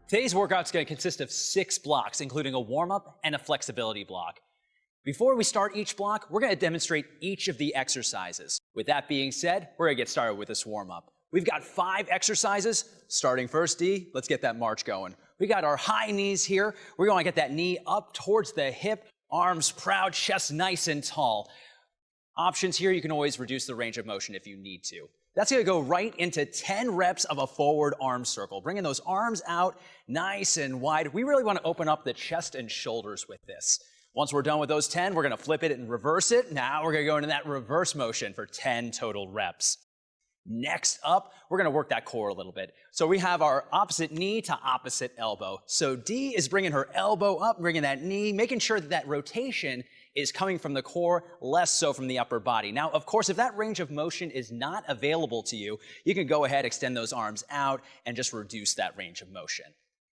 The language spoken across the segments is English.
Today's workout's going to consist of 6 blocks, including a warm-up and a flexibility block. Before we start each block, we're going to demonstrate each of the exercises. With that being said, we're going to get started with this warm-up. We've got 5 exercises. Starting first, D, let's get that march going. We got our high knees here. We're going to get that knee up towards the hip, arms proud, chest nice and tall. Options here, you can always reduce the range of motion if you need to. That's going to go right into 10 reps of a forward arm circle, bringing those arms out nice and wide. We really want to open up the chest and shoulders with this. Once we're done with those 10, we're going to flip it and reverse it. Now we're going to go into that reverse motion for 10 total reps. Next up, we're going to work that core a little bit. So we have our opposite knee to opposite elbow. So D is bringing her elbow up, bringing that knee, making sure that that rotation is coming from the core, less so from the upper body. Now, of course, if that range of motion is not available to you, you can go ahead, extend those arms out, and just reduce that range of motion.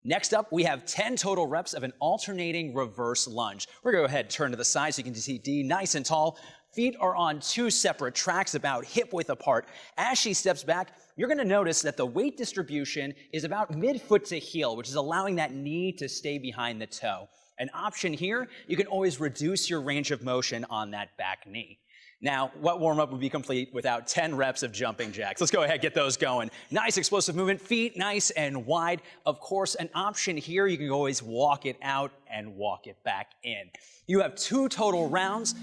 Next up, we have 10 total reps of an alternating reverse lunge. We're going to go ahead, turn to the side so you can see D nice and tall. Feet are on 2 separate tracks, about hip width apart. As she steps back, you're going to notice that the weight distribution is about mid-foot to heel, which is allowing that knee to stay behind the toe. An option here, you can always reduce your range of motion on that back knee. Now, what warm-up would be complete without 10 reps of jumping jacks? Let's go ahead, get those going. Nice explosive movement, feet nice and wide. Of course, an option here, you can always walk it out and walk it back in. You have 2 total rounds.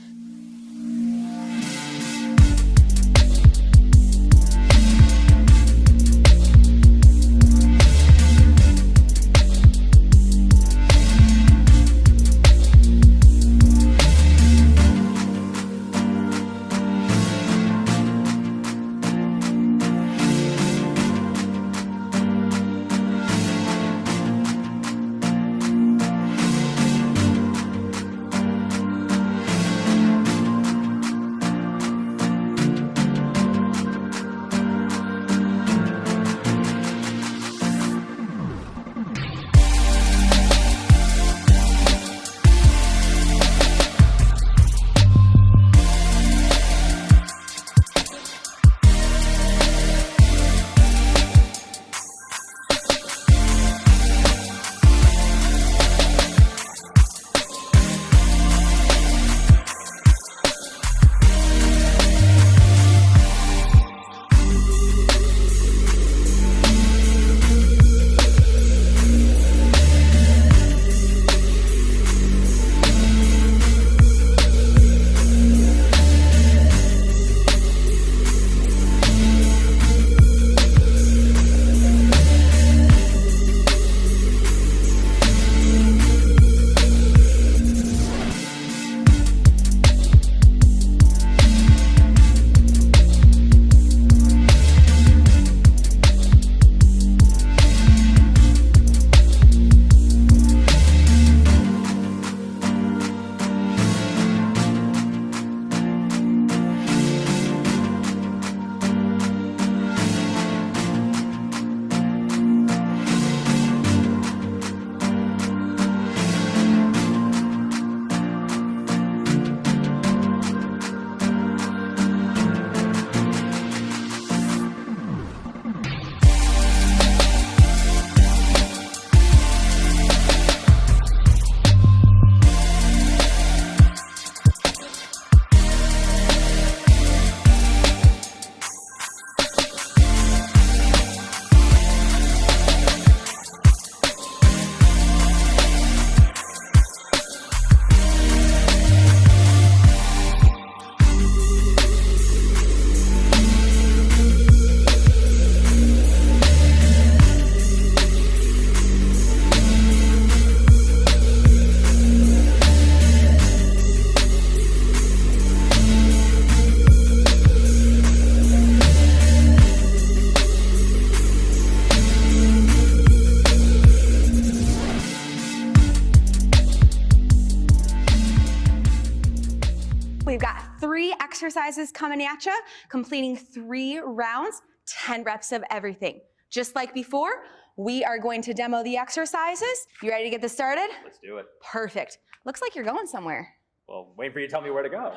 We've got 3 exercises coming at you, completing 3 rounds, 10 reps of everything. Just like before, we are going to demo the exercises. You ready to get this started? Let's do it. Perfect. Looks like you're going somewhere. Well, wait for you to tell me where to go.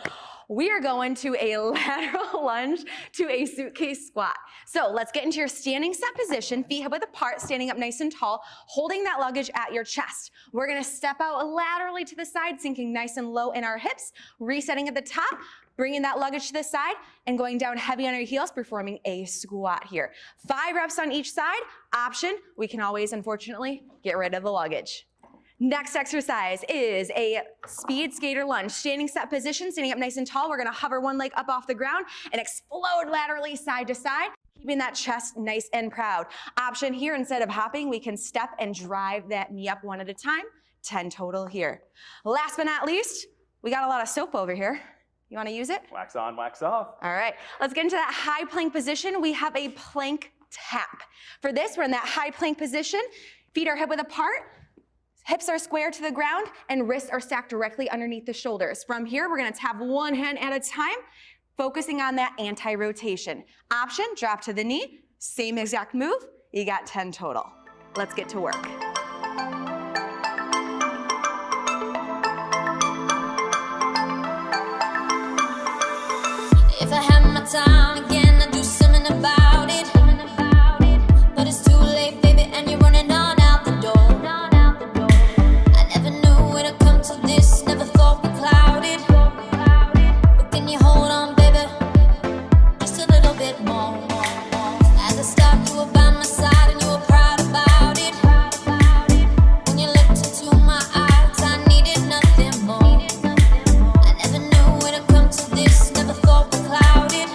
We are going to a lateral lunge to a suitcase squat. So let's get into your standing set position, feet hip width apart, standing up nice and tall, holding that luggage at your chest. We're gonna step out laterally to the side, sinking nice and low in our hips, resetting at the top, bringing that luggage to the side, and going down heavy on our heels, performing a squat here. 5 reps on each side. Option, we can always, unfortunately, get rid of the luggage. Next exercise is a speed skater lunge. Standing set position, standing up nice and tall. We're gonna hover one leg up off the ground and explode laterally side to side, keeping that chest nice and proud. Option here, instead of hopping, we can step and drive that knee up one at a time. 10 total here. Last but not least, we got a lot of soap over here. You wanna use it? Wax on, wax off. All right, let's get into that high plank position. We have a plank tap. For this, we're in that high plank position. Feet are hip width apart. Hips are square to the ground and wrists are stacked directly underneath the shoulders. From here, we're gonna tap one hand at a time, focusing on that anti-rotation. Option, drop to the knee. Same exact move. You got 10 total. Let's get to work. If I had my time again, I'd do something about it. But it's too late, baby, and you're running on out the door. I never knew it'd come to this, never thought we clouded. But can you hold on, baby, just a little bit more? At the start, you were by my side and you were proud about it. When you looked into my eyes, I needed nothing more. I never knew it'd come to this, never thought we clouded.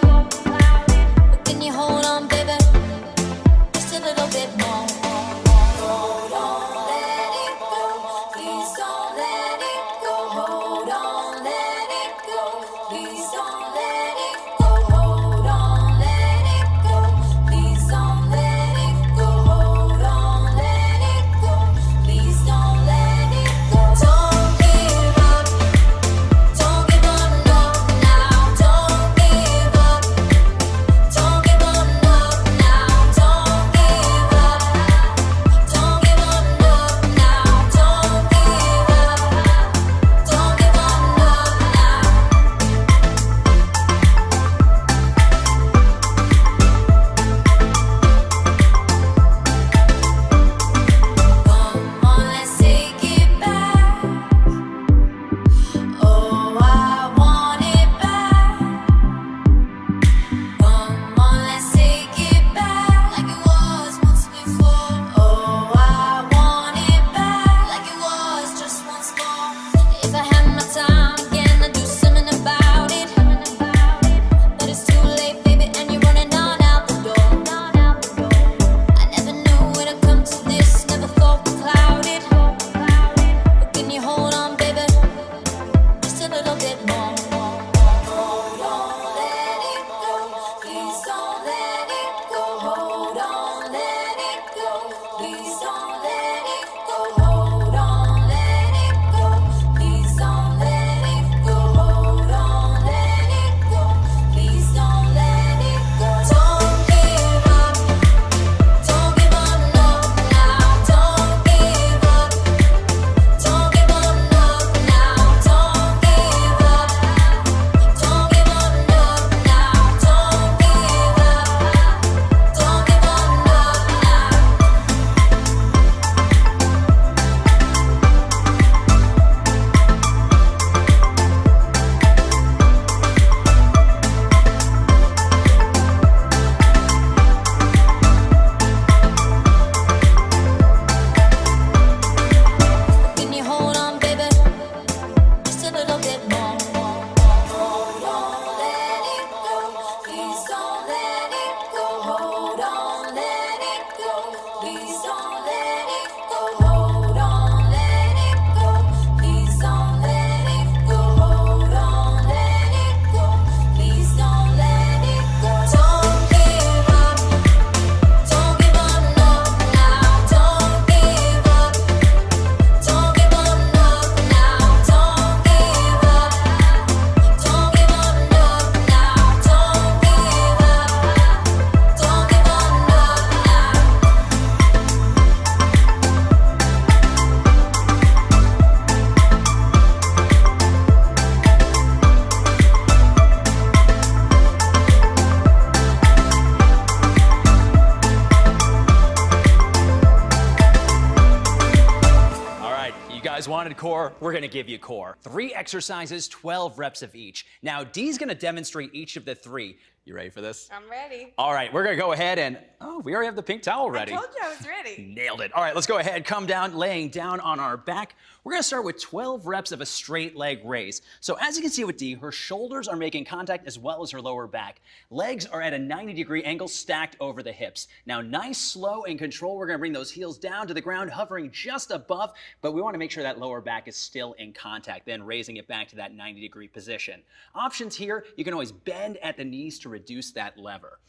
guys wanted core, we're gonna give you core. 3 exercises, 12 reps of each. Now, Dee's gonna demonstrate each of the 3. You ready for this? I'm ready. All right, we're gonna go ahead and, oh, we already have the pink towel ready. I told you I was ready. Nailed it. All right, let's go ahead, come down, laying down on our back. We're gonna start with 12 reps of a straight leg raise. So as you can see with Dee, her shoulders are making contact as well as her lower back. Legs are at a 90-degree angle stacked over the hips. Now, nice, slow, and control. We're gonna bring those heels down to the ground, hovering just above, but we wanna make sure that lower back is still in contact, then raising it back to that 90-degree position. Options here, you can always bend at the knees to reduce that lever.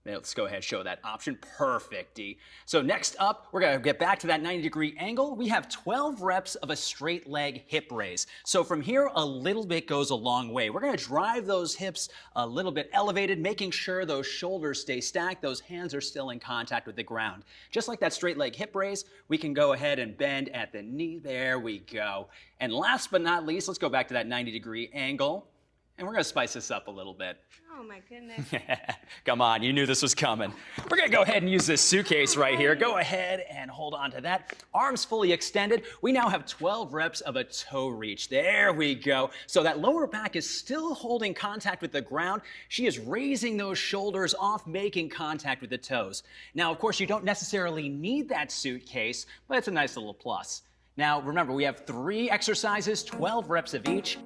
Now, let's go ahead and show that option. Perfect, D. So next up, we're gonna get back to that 90-degree angle. We have 12 reps of a straight leg hip raise. So from here, a little bit goes a long way. We're gonna drive those hips a little bit elevated, making sure those shoulders stay stacked, those hands are still in contact with the ground. Just like that straight leg hip raise, we can go ahead and bend at the knee. There we go. And last but not least, let's go back to that 90-degree angle. And we're gonna spice this up a little bit. Oh my goodness. Come on, you knew this was coming. We're gonna go ahead and use this suitcase right here. Go ahead and hold on to that. Arms fully extended. We now have 12 reps of a toe reach. There we go. So that lower back is still holding contact with the ground. She is raising those shoulders off, making contact with the toes. Now, of course, you don't necessarily need that suitcase, but it's a nice little plus. Now, remember, we have 3 exercises, 12 reps of each.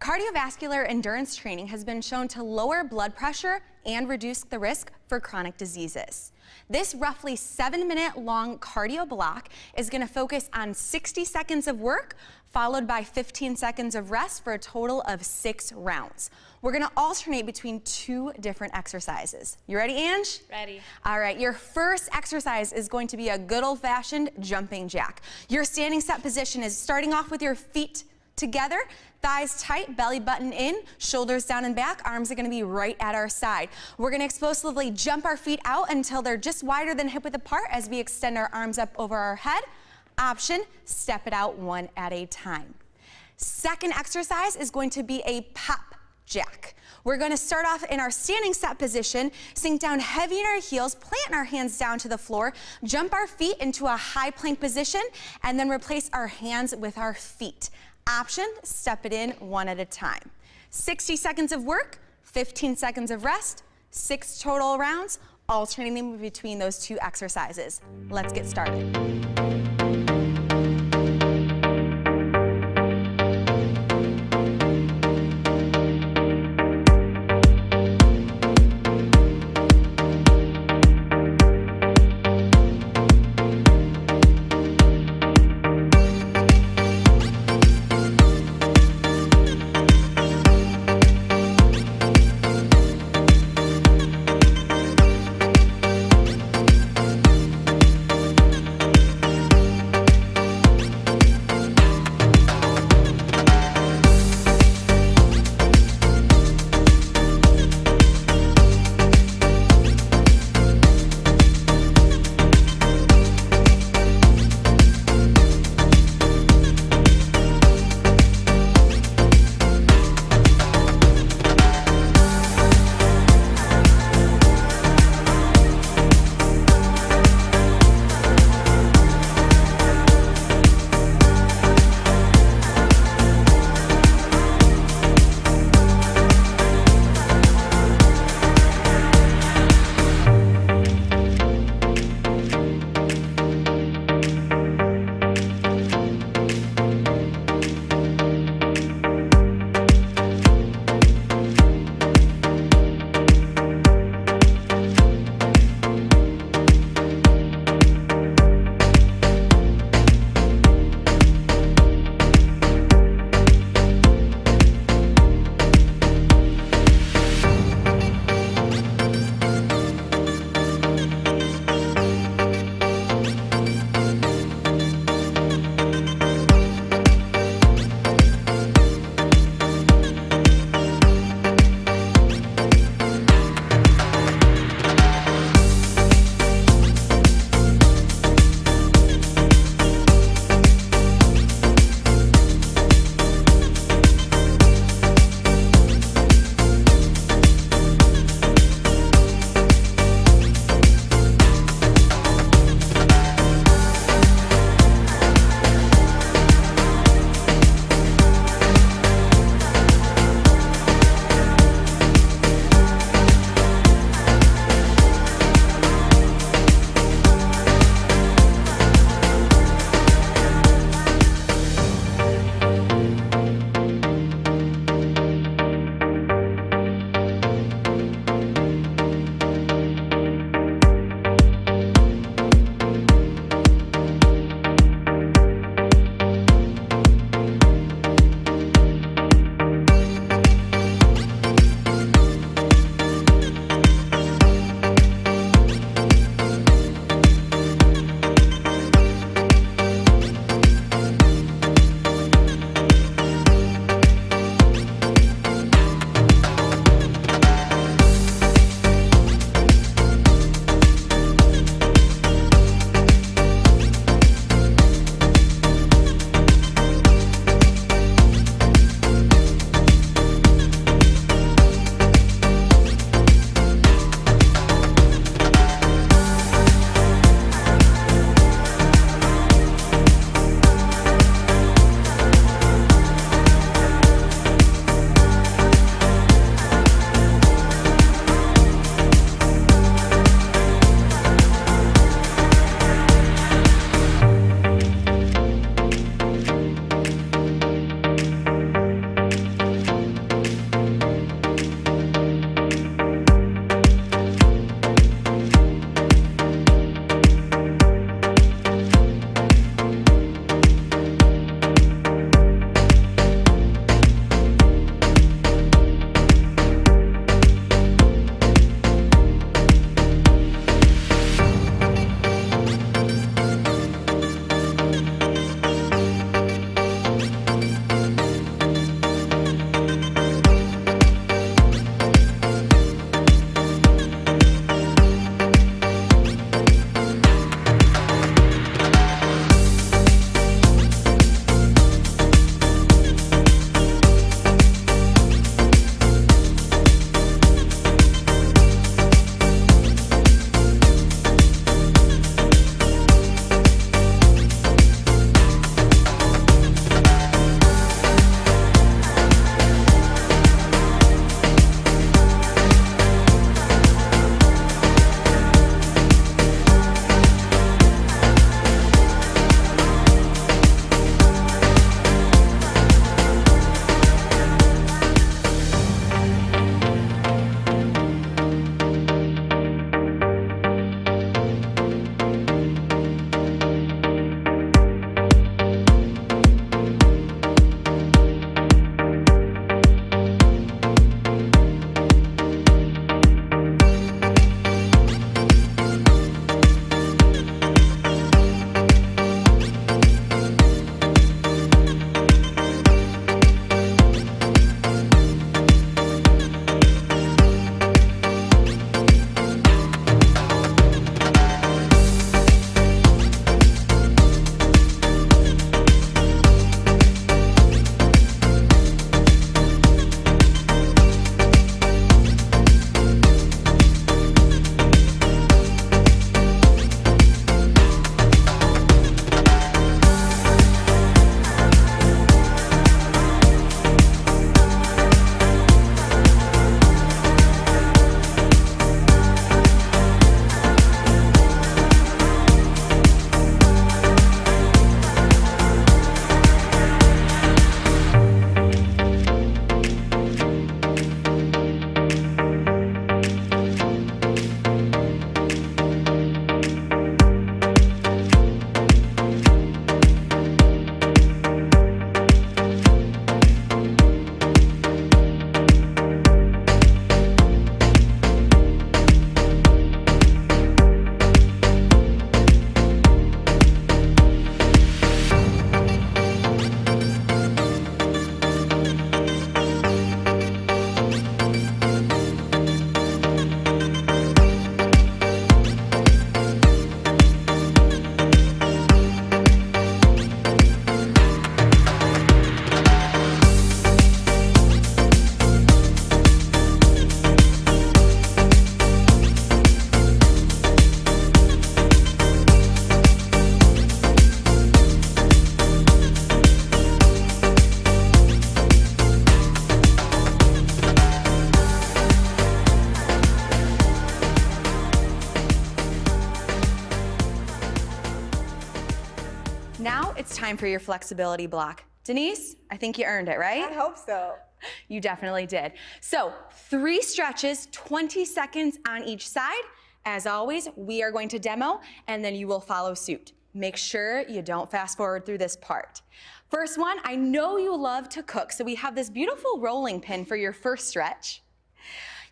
cardiovascular endurance training has been shown to lower blood pressure and reduce the risk for chronic diseases. This roughly 7-minute long cardio block is going to focus on 60 seconds of work followed by 15 seconds of rest for a total of 6 rounds. We're going to alternate between 2 different exercises. You ready, Ange? Ready. All right, your first exercise is going to be a good old-fashioned jumping jack. Your standing set position is starting off with your feet together, thighs tight, belly button in, shoulders down and back, arms are gonna be right at our side. We're gonna explosively jump our feet out until they're just wider than hip width apart as we extend our arms up over our head. Option, step it out one at a time. Second exercise is going to be a pop jack. We're going to start off in our standing set position, sink down heavy in our heels, plant our hands down to the floor, jump our feet into a high plank position, and then replace our hands with our feet. Option, step it in one at a time. 60 seconds of work, 15 seconds of rest, 6 total rounds, alternating between those 2 exercises. Let's get started. Now it's time for your flexibility block. Denise, I think you earned it, right? I hope so. You definitely did. So 3 stretches, 20 seconds on each side. As always, we are going to demo and then you will follow suit. Make sure you don't fast forward through this part. First one, I know you love to cook, so we have this beautiful rolling pin for your first stretch.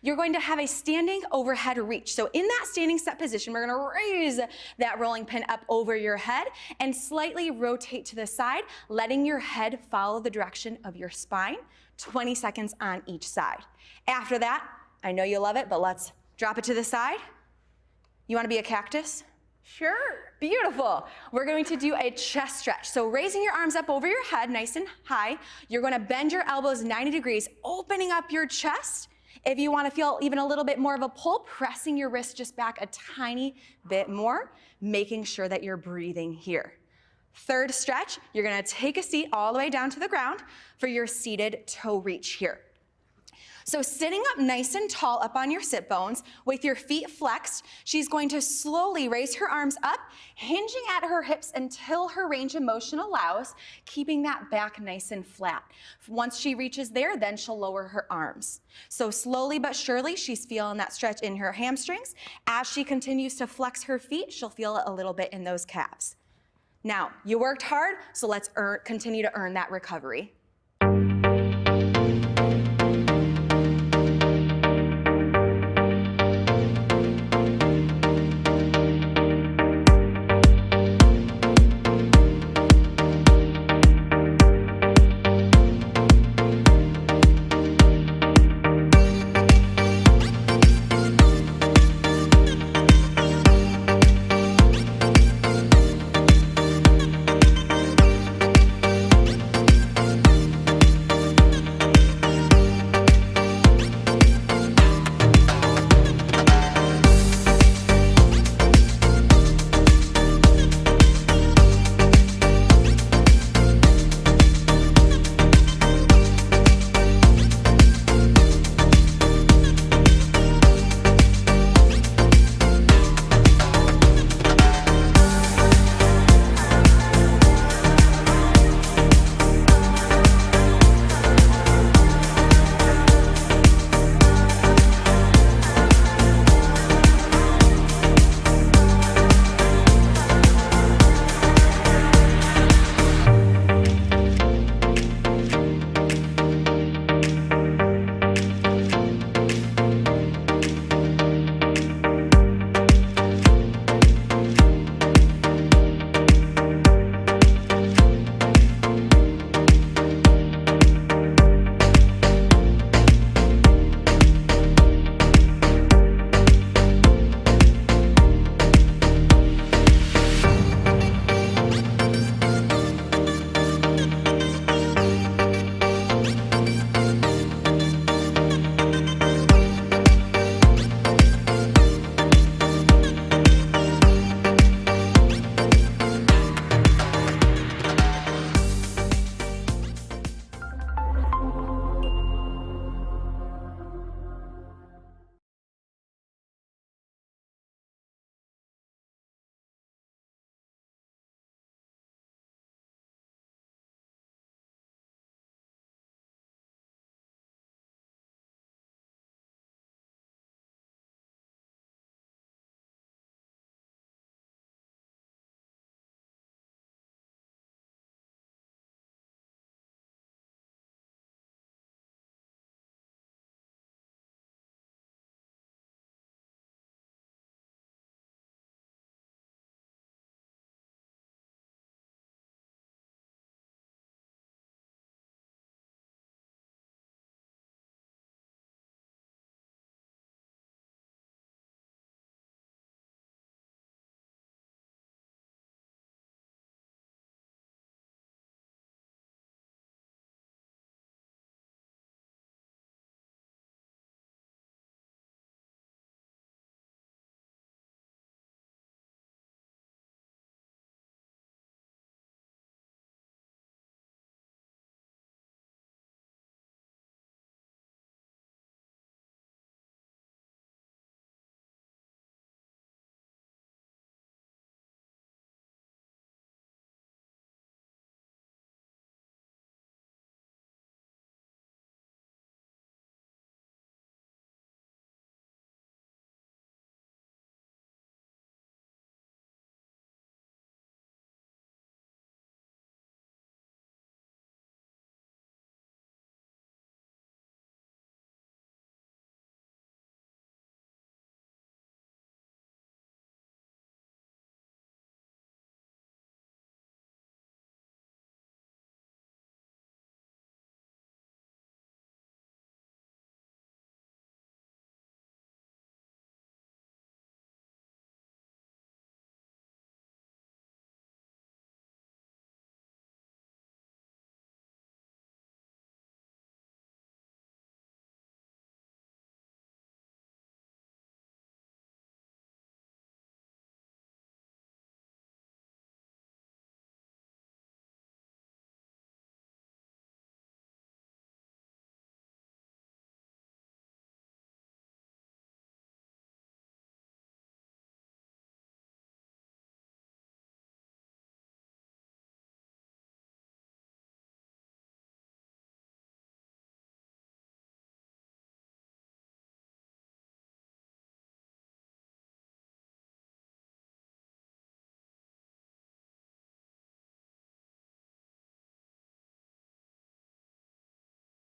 You're going to have a standing overhead reach. So in that standing set position, we're gonna raise that rolling pin up over your head and slightly rotate to the side, letting your head follow the direction of your spine, 20 seconds on each side. After that, I know you love it, but let's drop it to the side. You wanna be a cactus? Sure. Beautiful. We're going to do a chest stretch. So raising your arms up over your head, nice and high. You're gonna bend your elbows 90 degrees, opening up your chest. If you wanna feel even a little bit more of a pull, pressing your wrist just back a tiny bit more, making sure that you're breathing here. Third stretch, you're gonna take a seat all the way down to the ground for your seated toe reach here. So sitting up nice and tall up on your sit bones with your feet flexed, she's going to slowly raise her arms up, hinging at her hips until her range of motion allows, keeping that back nice and flat. Once she reaches there, then she'll lower her arms. So slowly but surely, she's feeling that stretch in her hamstrings. As she continues to flex her feet, she'll feel it a little bit in those calves. Now, you worked hard, so let's continue to earn that recovery.